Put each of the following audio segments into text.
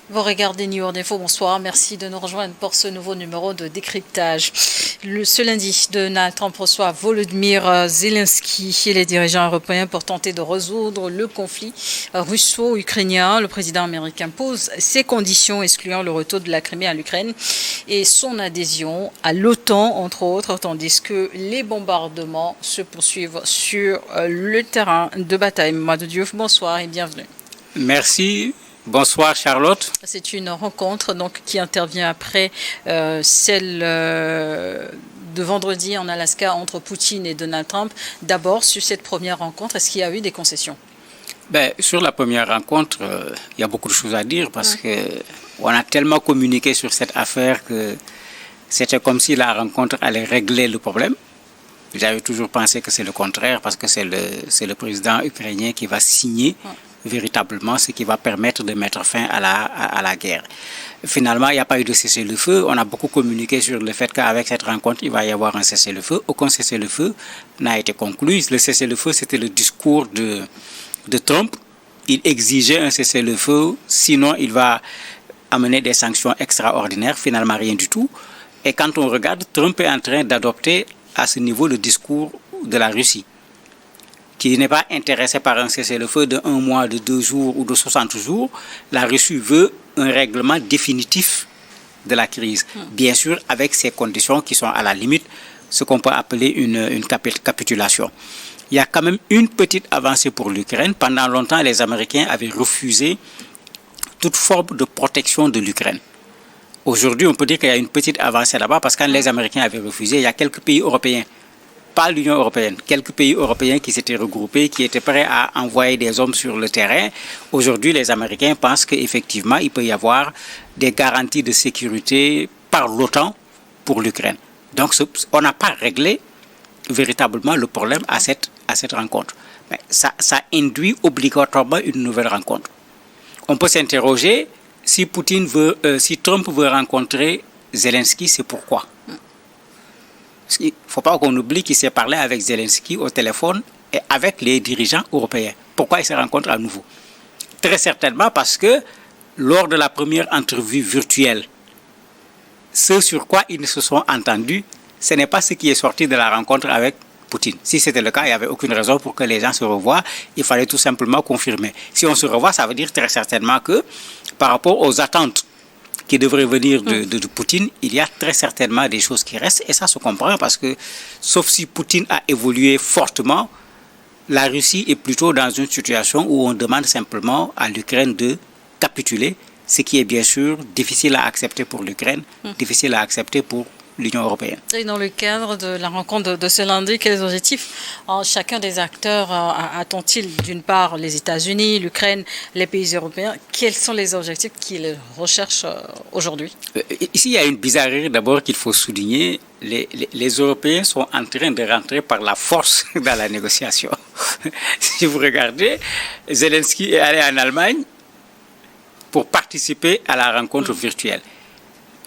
Vous regardez New York Info, bonsoir, merci de nous rejoindre pour ce nouveau numéro de décryptage. Ce lundi, Donald Trump reçoit Volodymyr Zelensky et les dirigeants européens pour tenter de résoudre le conflit russo-ukrainien. Le président américain pose ses conditions, excluant le retour de la Crimée à l'Ukraine et son adhésion à l'OTAN, entre autres, tandis que les bombardements se poursuivent sur le terrain de bataille. Madou Diouf, bonsoir et bienvenue. Merci. Bonsoir Charlotte. C'est une rencontre donc, qui intervient après celle de vendredi en Alaska entre Poutine et Donald Trump. D'abord, sur cette première rencontre, est-ce qu'il y a eu des concessions? Sur la première rencontre, il y a beaucoup de choses à dire parce qu'on a tellement communiqué sur cette affaire que c'était comme si la rencontre allait régler le problème. J'avais toujours pensé que c'est le contraire parce que c'est le président ukrainien qui va signer véritablement ce qui va permettre de mettre fin à la guerre. Finalement, il n'y a pas eu de cessez-le-feu. On a beaucoup communiqué sur le fait qu'avec cette rencontre, il va y avoir un cessez-le-feu. Aucun cessez-le-feu n'a été conclu. Le cessez-le-feu, c'était le discours de Trump. Il exigeait un cessez-le-feu, sinon il va amener des sanctions extraordinaires. Finalement, rien du tout. Et quand on regarde, Trump est en train d'adopter à ce niveau le discours de la Russie, qui n'est pas intéressé par un cessez-le-feu de 1 mois, de 2 jours ou de 60 jours. La Russie veut un règlement définitif de la crise. Bien sûr, avec ces conditions qui sont à la limite, ce qu'on peut appeler une capitulation. Il y a quand même une petite avancée pour l'Ukraine. Pendant longtemps, les Américains avaient refusé toute forme de protection de l'Ukraine. Aujourd'hui, on peut dire qu'il y a une petite avancée là-bas parce que quand les Américains avaient refusé, il y a quelques pays européens, pas l'Union européenne, quelques pays européens qui s'étaient regroupés, qui étaient prêts à envoyer des hommes sur le terrain. Aujourd'hui, les Américains pensent qu'effectivement, il peut y avoir des garanties de sécurité par l'OTAN pour l'Ukraine. Donc, on n'a pas réglé véritablement le problème à cette rencontre. Mais ça induit obligatoirement une nouvelle rencontre. On peut s'interroger si Trump veut rencontrer Zelensky, c'est pourquoi? Il ne faut pas qu'on oublie qu'il s'est parlé avec Zelensky au téléphone et avec les dirigeants européens. Pourquoi ils se rencontrent à nouveau? Très certainement parce que lors de la première entrevue virtuelle, ce sur quoi ils se sont entendus, ce n'est pas ce qui est sorti de la rencontre avec Poutine. Si c'était le cas, il n'y avait aucune raison pour que les gens se revoient. Il fallait tout simplement confirmer. Si on se revoit, ça veut dire très certainement que par rapport aux attentes qui devraient venir de Poutine, il y a très certainement des choses qui restent. Et ça se comprend parce que, sauf si Poutine a évolué fortement, la Russie est plutôt dans une situation où on demande simplement à l'Ukraine de capituler, ce qui est bien sûr difficile à accepter pour l'Ukraine, difficile à accepter pour l'Union européenne. Et dans le cadre de la rencontre de ce lundi, quels objectifs chacun des acteurs attend-il? D'une part, les États-Unis, l'Ukraine, les pays européens. Quels sont les objectifs qu'ils recherchent aujourd'hui? Ici, il y a une bizarrerie d'abord qu'il faut souligner. Les Européens sont en train de rentrer par la force dans la négociation. Si vous regardez, Zelensky est allé en Allemagne pour participer à la rencontre virtuelle.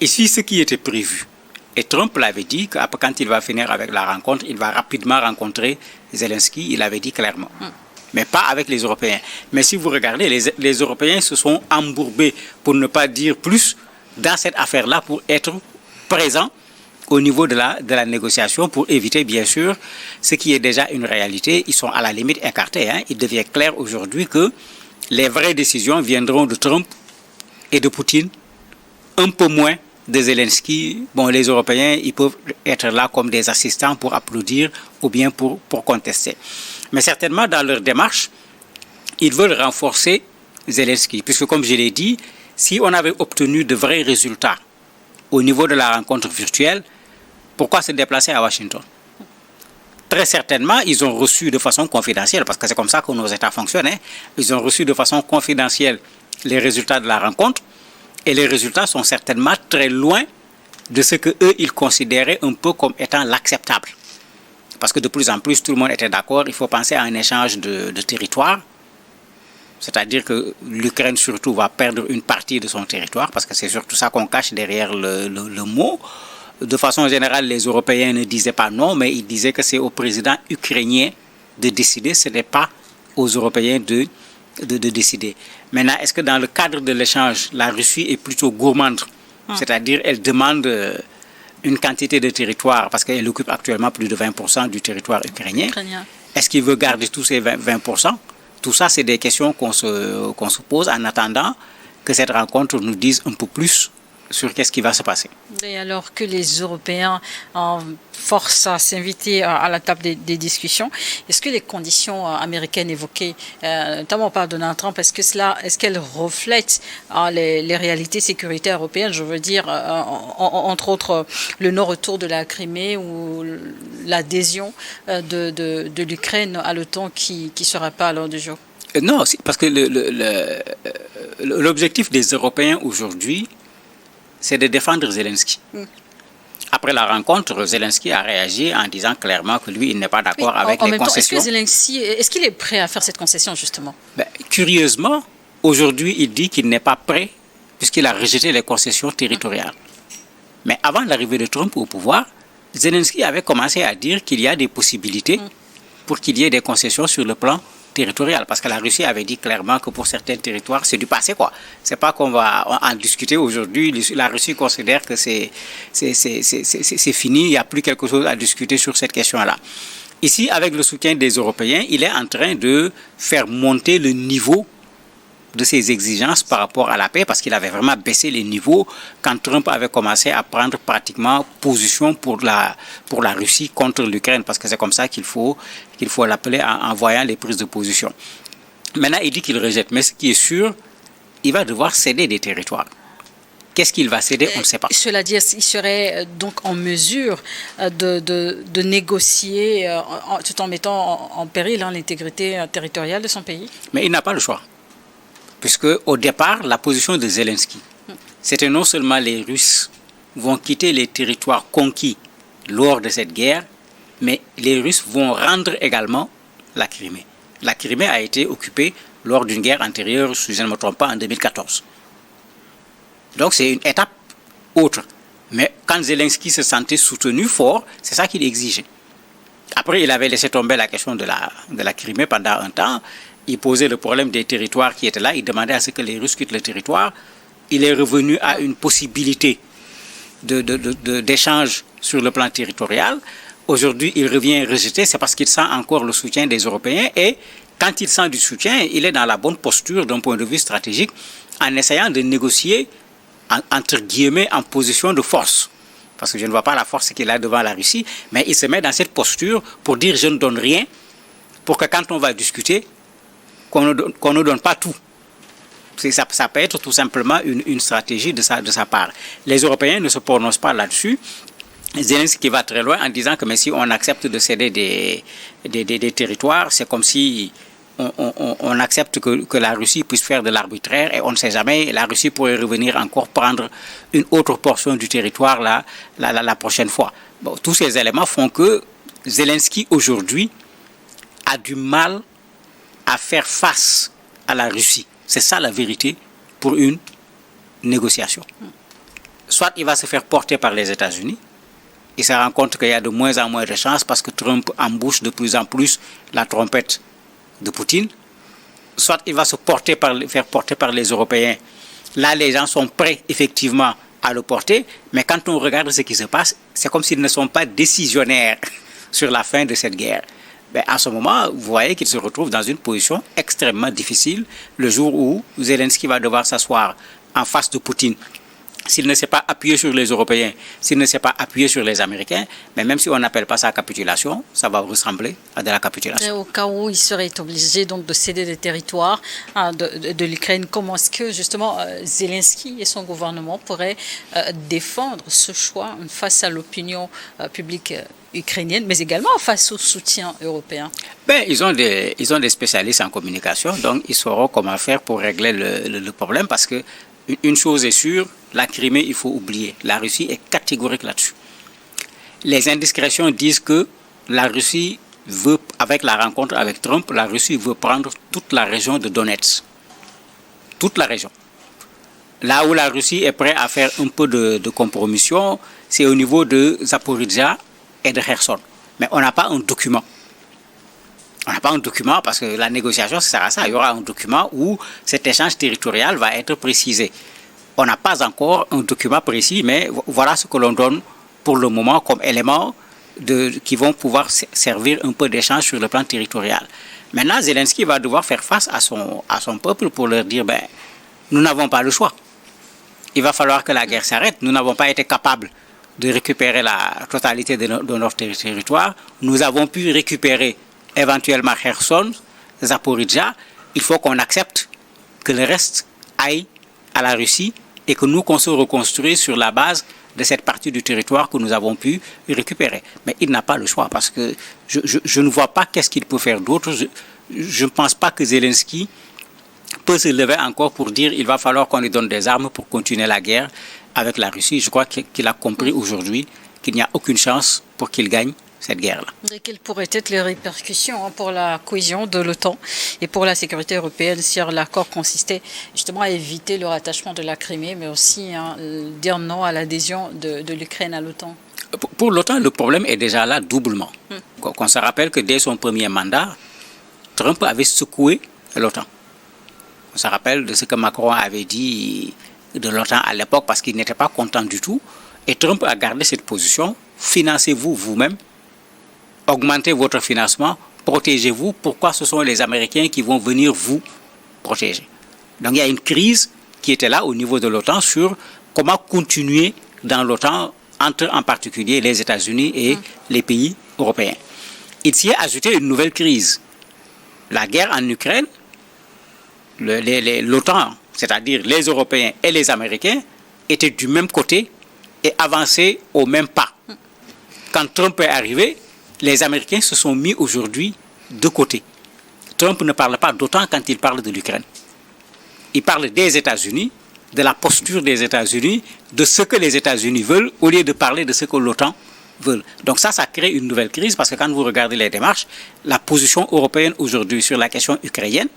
Ici, ce qui était prévu, et Trump l'avait dit que quand il va finir avec la rencontre, il va rapidement rencontrer Zelensky, il l'avait dit clairement. Mais pas avec les Européens. Mais si vous regardez, les Européens se sont embourbés, pour ne pas dire plus, dans cette affaire-là pour être présents au niveau de la négociation, pour éviter bien sûr ce qui est déjà une réalité. Ils sont à la limite écartés. Il devient clair aujourd'hui que les vraies décisions viendront de Trump et de Poutine, un peu moins de Zelensky. Bon, les Européens, ils peuvent être là comme des assistants pour applaudir ou bien pour contester. Mais certainement, dans leur démarche, ils veulent renforcer Zelensky. Puisque, comme je l'ai dit, si on avait obtenu de vrais résultats au niveau de la rencontre virtuelle, pourquoi se déplacer à Washington? Très certainement, ils ont reçu de façon confidentielle, parce que c'est comme ça que nos États fonctionnent. Ils ont reçu de façon confidentielle les résultats de la rencontre. Et les résultats sont certainement très loin de ce qu'eux, ils considéraient un peu comme étant l'acceptable. Parce que de plus en plus, tout le monde était d'accord, il faut penser à un échange de territoire. C'est-à-dire que l'Ukraine surtout va perdre une partie de son territoire, parce que c'est surtout ça qu'on cache derrière le mot. De façon générale, les Européens ne disaient pas non, mais ils disaient que c'est au président ukrainien de décider, ce n'est pas aux Européens de de décider. Maintenant, est-ce que dans le cadre de l'échange, la Russie est plutôt gourmande, c'est-à-dire elle demande une quantité de territoire, parce qu'elle occupe actuellement plus de 20% du territoire ukrainien. Est-ce qu'il veut garder tous ces 20%? Tout ça, c'est des questions qu'on se pose en attendant que cette rencontre nous dise un peu plus sur qu'est-ce qui va se passer. Et alors que les Européens forcent à s'inviter à la table des discussions, est-ce que les conditions américaines évoquées, notamment par Donald Trump, est-ce qu'elles reflètent les réalités sécuritaires européennes? Je veux dire, entre autres, le non-retour de la Crimée ou l'adhésion de l'Ukraine à l'OTAN qui ne sera pas à l'ordre du jour? Non, parce que l'objectif des Européens aujourd'hui, c'est de défendre Zelensky. Après la rencontre, Zelensky a réagi en disant clairement que lui, il n'est pas d'accord avec les concessions. Est-ce qu'il est prêt à faire cette concession, justement? Curieusement, aujourd'hui, il dit qu'il n'est pas prêt puisqu'il a rejeté les concessions territoriales. Mais avant l'arrivée de Trump au pouvoir, Zelensky avait commencé à dire qu'il y a des possibilités pour qu'il y ait des concessions sur le plan territorial, parce que la Russie avait dit clairement que pour certains territoires, c'est du passé, quoi. C'est pas qu'on va en discuter aujourd'hui. La Russie considère que c'est fini, il n'y a plus quelque chose à discuter sur cette question-là. Ici, avec le soutien des Européens, il est en train de faire monter le niveau de ses exigences par rapport à la paix, parce qu'il avait vraiment baissé les niveaux quand Trump avait commencé à prendre pratiquement position pour la Russie contre l'Ukraine, parce que c'est comme ça qu'il faut l'appeler en voyant les prises de position. Maintenant, il dit qu'il rejette, mais ce qui est sûr, il va devoir céder des territoires. Qu'est-ce qu'il va céder? On ne sait pas. Cela dit, il serait donc en mesure de négocier tout en mettant en péril l'intégrité territoriale de son pays? Mais il n'a pas le choix. Puisque au départ, la position de Zelensky, c'était non seulement les Russes vont quitter les territoires conquis lors de cette guerre, mais les Russes vont rendre également la Crimée. La Crimée a été occupée lors d'une guerre antérieure, si je ne me trompe pas, en 2014. Donc c'est une étape autre. Mais quand Zelensky se sentait soutenu fort, c'est ça qu'il exigeait. Après, il avait laissé tomber la question de la Crimée pendant un temps. Il posait le problème des territoires qui étaient là. Il demandait à ce que les Russes quittent le territoire. Il est revenu à une possibilité d'échange sur le plan territorial. Aujourd'hui, il revient rejeter. C'est parce qu'il sent encore le soutien des Européens. Et quand il sent du soutien, il est dans la bonne posture d'un point de vue stratégique en essayant de négocier, entre guillemets, en position de force. Parce que je ne vois pas la force qu'il a devant la Russie. Mais il se met dans cette posture pour dire je ne donne rien. Pour que quand on va discuter, qu'on ne donne pas tout. Ça peut être tout simplement une stratégie de sa part. Les Européens ne se prononcent pas là-dessus. Zelensky va très loin en disant que mais si on accepte de céder des territoires, c'est comme si on accepte que la Russie puisse faire de l'arbitraire et on ne sait jamais, la Russie pourrait revenir encore prendre une autre portion du territoire la prochaine fois. Bon, tous ces éléments font que Zelensky aujourd'hui a du mal à faire face à la Russie. C'est ça la vérité pour une négociation. Soit il va se faire porter par les États-Unis, il se rend compte qu'il y a de moins en moins de chances parce que Trump embouche de plus en plus la trompette de Poutine. Soit il va se faire porter par les Européens. Là, les gens sont prêts effectivement à le porter, mais quand on regarde ce qui se passe, c'est comme s'ils ne sont pas décisionnaires sur la fin de cette guerre. En ce moment, vous voyez qu'il se retrouve dans une position extrêmement difficile le jour où Zelensky va devoir s'asseoir en face de Poutine. S'il ne s'est pas appuyé sur les Européens, s'il ne s'est pas appuyé sur les Américains, mais même si on n'appelle pas ça capitulation, ça va ressembler à de la capitulation. Au cas où il serait obligé donc de céder des territoires de l'Ukraine, comment est-ce que justement Zelensky et son gouvernement pourraient défendre ce choix face à l'opinion publique ukrainienne, mais également face au soutien européen? Ils ont des spécialistes en communication, donc ils sauront comment faire pour régler le problème, parce que une chose est sûre, la Crimée, il faut oublier. La Russie est catégorique là-dessus. Les indiscrétions disent que la Russie veut, avec la rencontre avec Trump, la Russie veut prendre toute la région de Donetsk. Toute la région. Là où la Russie est prête à faire un peu de compromission, c'est au niveau de Zaporizhzhia et de Kherson. Mais on n'a pas un document. On n'a pas un document, parce que la négociation, ça sert à ça. Il y aura un document où cet échange territorial va être précisé. On n'a pas encore un document précis, mais voilà ce que l'on donne pour le moment comme éléments qui vont pouvoir servir un peu d'échange sur le plan territorial. Maintenant, Zelensky va devoir faire face à son peuple pour leur dire, nous n'avons pas le choix. Il va falloir que la guerre s'arrête. Nous n'avons pas été capables de récupérer la totalité de notre territoire. Nous avons pu récupérer éventuellement Kherson, Zaporizhzhia. Il faut qu'on accepte que le reste aille à la Russie et que nous, qu'on se reconstruise sur la base de cette partie du territoire que nous avons pu récupérer. Mais il n'a pas le choix parce que je ne vois pas qu'est-ce qu'il peut faire d'autre. Je ne pense pas que Zelensky peut se lever encore pour dire qu'il va falloir qu'on lui donne des armes pour continuer la guerre avec la Russie. Je crois qu'il a compris aujourd'hui qu'il n'y a aucune chance pour qu'il gagne cette guerre-là. Et quelles pourraient être les répercussions pour la cohésion de l'OTAN et pour la sécurité européenne si l'accord consistait justement à éviter le rattachement de la Crimée, mais aussi dire non à l'adhésion de l'Ukraine à l'OTAN? Pour l'OTAN, le problème est déjà là doublement. On se rappelle que dès son premier mandat, Trump avait secoué l'OTAN. On se rappelle de ce que Macron avait dit de l'OTAN à l'époque parce qu'il n'était pas content du tout. Et Trump a gardé cette position. Financez-vous vous-même, augmentez votre financement, protégez-vous. Pourquoi ce sont les Américains qui vont venir vous protéger? Donc il y a une crise qui était là au niveau de l'OTAN sur comment continuer dans l'OTAN entre en particulier les États-Unis et les pays européens. Il s'y est ajouté une nouvelle crise. La guerre en Ukraine, l'OTAN, c'est-à-dire les Européens et les Américains, étaient du même côté et avançaient au même pas. Quand Trump est arrivé, les Américains se sont mis aujourd'hui de côté. Trump ne parle pas d'OTAN quand il parle de l'Ukraine. Il parle des États-Unis, de la posture des États-Unis, de ce que les États-Unis veulent, au lieu de parler de ce que l'OTAN veut. Donc ça crée une nouvelle crise, parce que quand vous regardez les démarches, la position européenne aujourd'hui sur la question ukrainienne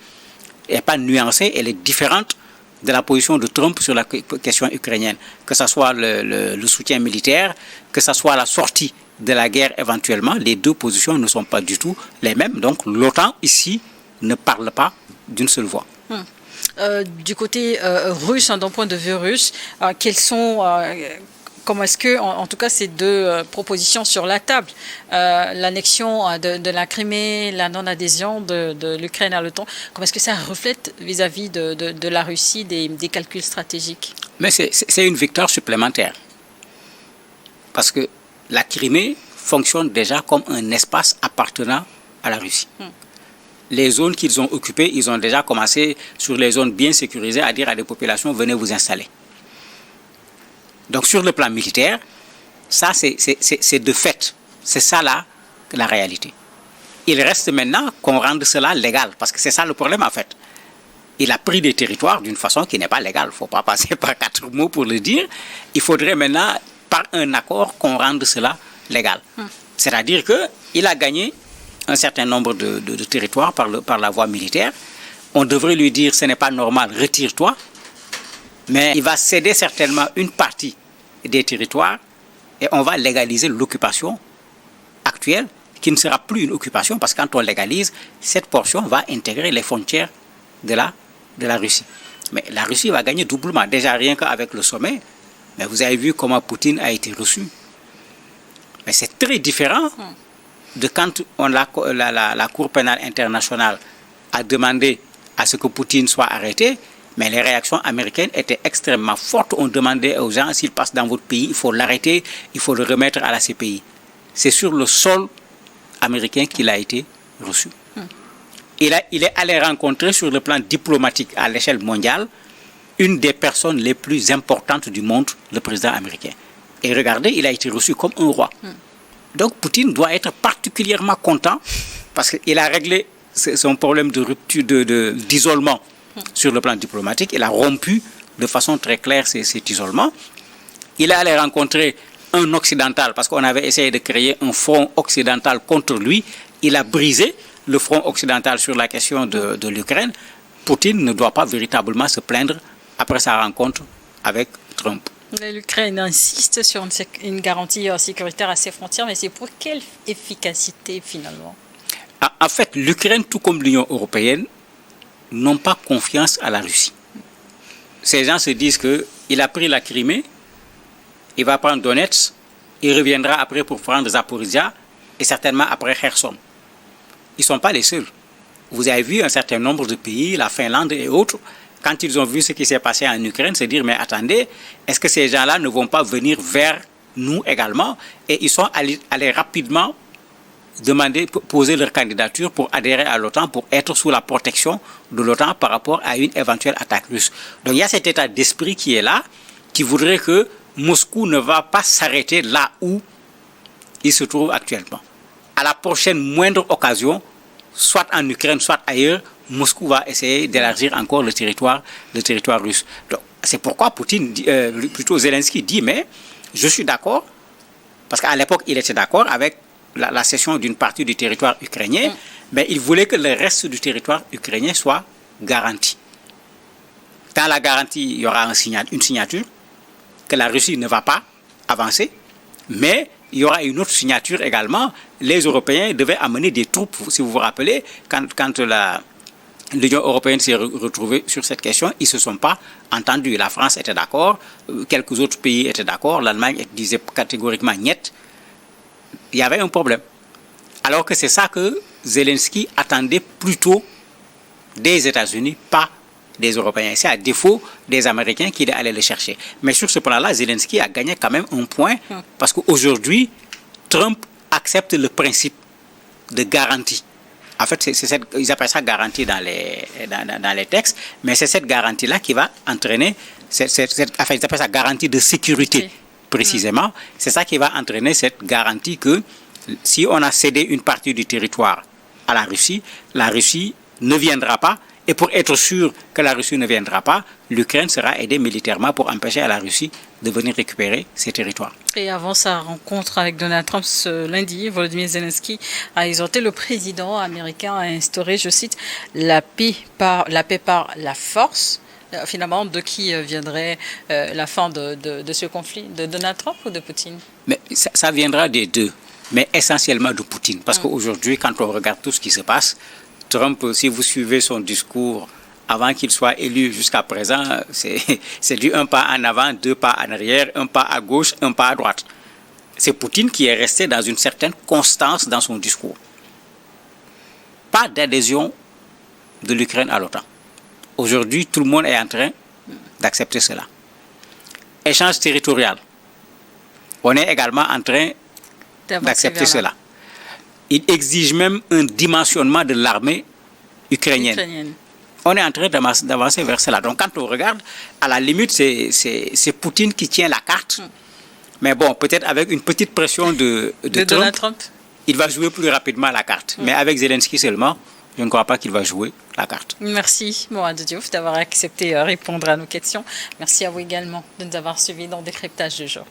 n'est pas nuancée, elle est différente de la position de Trump sur la question ukrainienne. Que ce soit le soutien militaire, que ce soit la sortie de la guerre éventuellement, les deux positions ne sont pas du tout les mêmes. Donc l'OTAN ici ne parle pas d'une seule voix. Du côté russe, d'un point de vue russe, quels sont... comment est-ce que, en tout cas, ces deux propositions sur la table, l'annexion de la Crimée, la non-adhésion de l'Ukraine à l'OTAN, comment est-ce que ça reflète vis-à-vis de la Russie des calculs stratégiques? Mais c'est une victoire supplémentaire. Parce que la Crimée fonctionne déjà comme un espace appartenant à la Russie. Les zones qu'ils ont occupées, ils ont déjà commencé sur les zones bien sécurisées à dire à des populations, venez vous installer. Donc sur le plan militaire, ça c'est de fait. C'est ça là la réalité. Il reste maintenant qu'on rende cela légal, parce que c'est ça le problème en fait. Il a pris des territoires d'une façon qui n'est pas légale. Il ne faut pas passer par 4 mots pour le dire. Il faudrait maintenant, par un accord, qu'on rende cela légal. C'est-à-dire qu'il a gagné un certain nombre de territoires par la voie militaire. On devrait lui dire, ce n'est pas normal, retire-toi. Mais il va céder certainement une partie des territoires et on va légaliser l'occupation actuelle qui ne sera plus une occupation parce que quand on légalise, cette portion va intégrer les frontières de la Russie. Mais la Russie va gagner doublement, déjà rien qu'avec le sommet. Mais vous avez vu comment Poutine a été reçu. Mais c'est très différent de quand la Cour pénale internationale a demandé à ce que Poutine soit arrêté. Mais les réactions américaines étaient extrêmement fortes. On demandait aux gens, s'il passe dans votre pays, il faut l'arrêter, il faut le remettre à la CPI. C'est sur le sol américain qu'il a été reçu. Il est allé rencontrer sur le plan diplomatique à l'échelle mondiale une des personnes les plus importantes du monde, le président américain. Et regardez, il a été reçu comme un roi. Donc Poutine doit être particulièrement content parce qu'il a réglé son problème de rupture, d'isolement sur le plan diplomatique. Il a rompu de façon très claire cet isolement. Il est allé rencontrer un occidental parce qu'on avait essayé de créer un front occidental contre lui. Il a brisé le front occidental sur la question de l'Ukraine. Poutine ne doit pas véritablement se plaindre après sa rencontre avec Trump. L'Ukraine insiste sur une garantie sécuritaire à ses frontières, mais c'est pour quelle efficacité finalement? En fait, l'Ukraine, tout comme l'Union européenne, n'ont pas confiance à la Russie. Ces gens se disent qu'il a pris la Crimée, il va prendre Donetsk, il reviendra après pour prendre Zaporizhia et certainement après Kherson. Ils ne sont pas les seuls. Vous avez vu un certain nombre de pays, la Finlande et autres, quand ils ont vu ce qui s'est passé en Ukraine, se dire, mais attendez, est-ce que ces gens-là ne vont pas venir vers nous également? Et ils sont allés rapidement poser leur candidature pour adhérer à l'OTAN, pour être sous la protection de l'OTAN par rapport à une éventuelle attaque russe. Donc il y a cet état d'esprit qui est là, qui voudrait que Moscou ne va pas s'arrêter là où il se trouve actuellement. À la prochaine moindre occasion, soit en Ukraine, soit ailleurs, Moscou va essayer d'élargir encore le territoire russe. Donc, c'est pourquoi plutôt Zelensky dit, mais je suis d'accord, parce qu'à l'époque, il était d'accord avec la cession d'une partie du territoire ukrainien, mais il voulait que le reste du territoire ukrainien soit garanti. Dans la garantie, il y aura une signature, que la Russie ne va pas avancer, mais il y aura une autre signature également. Les Européens devaient amener des troupes, si vous vous rappelez, quand l'Union européenne s'est retrouvée sur cette question, ils ne se sont pas entendus. La France était d'accord, quelques autres pays étaient d'accord, l'Allemagne disait catégoriquement niet. Il y avait un problème. Alors que c'est ça que Zelensky attendait plutôt des États-Unis, pas des Européens. C'est à défaut des Américains qu'il est allé le chercher. Mais sur ce plan-là, Zelensky a gagné quand même un point parce qu'aujourd'hui, Trump accepte le principe de garantie. En fait, ils appellent ça garantie dans les textes, mais c'est cette garantie-là qui va entraîner, ils appellent ça garantie de sécurité, précisément. C'est ça qui va entraîner cette garantie que si on a cédé une partie du territoire à la Russie ne viendra pas. Et pour être sûr que la Russie ne viendra pas, l'Ukraine sera aidée militairement pour empêcher à la Russie de venir récupérer ses territoires. Et avant sa rencontre avec Donald Trump ce lundi, Volodymyr Zelensky a exhorté le président américain à instaurer, je cite, la paix par la force. Finalement, de qui viendrait la fin de ce conflit? De Donald Trump ou de Poutine? Mais ça viendra des deux, mais essentiellement de Poutine. Parce qu'aujourd'hui, quand on regarde tout ce qui se passe, Trump, si vous suivez son discours avant qu'il soit élu jusqu'à présent, c'est du un pas en avant, deux pas en arrière, un pas à gauche, un pas à droite. C'est Poutine qui est resté dans une certaine constance dans son discours. Pas d'adhésion de l'Ukraine à l'OTAN. Aujourd'hui, tout le monde est en train d'accepter cela. Échange territorial. On est également en train d'accepter cela. Il exige même un dimensionnement de l'armée ukrainienne. On est en train d'avancer vers cela. Donc quand on regarde, à la limite, c'est Poutine qui tient la carte. Mais bon, peut-être avec une petite pression de Donald Trump, il va jouer plus rapidement la carte. Mais avec Zelensky seulement, je ne crois pas qu'il va jouer la carte. Merci Mourad Diouf d'avoir accepté de répondre à nos questions. Merci à vous également de nous avoir suivis dans Décryptage du jour.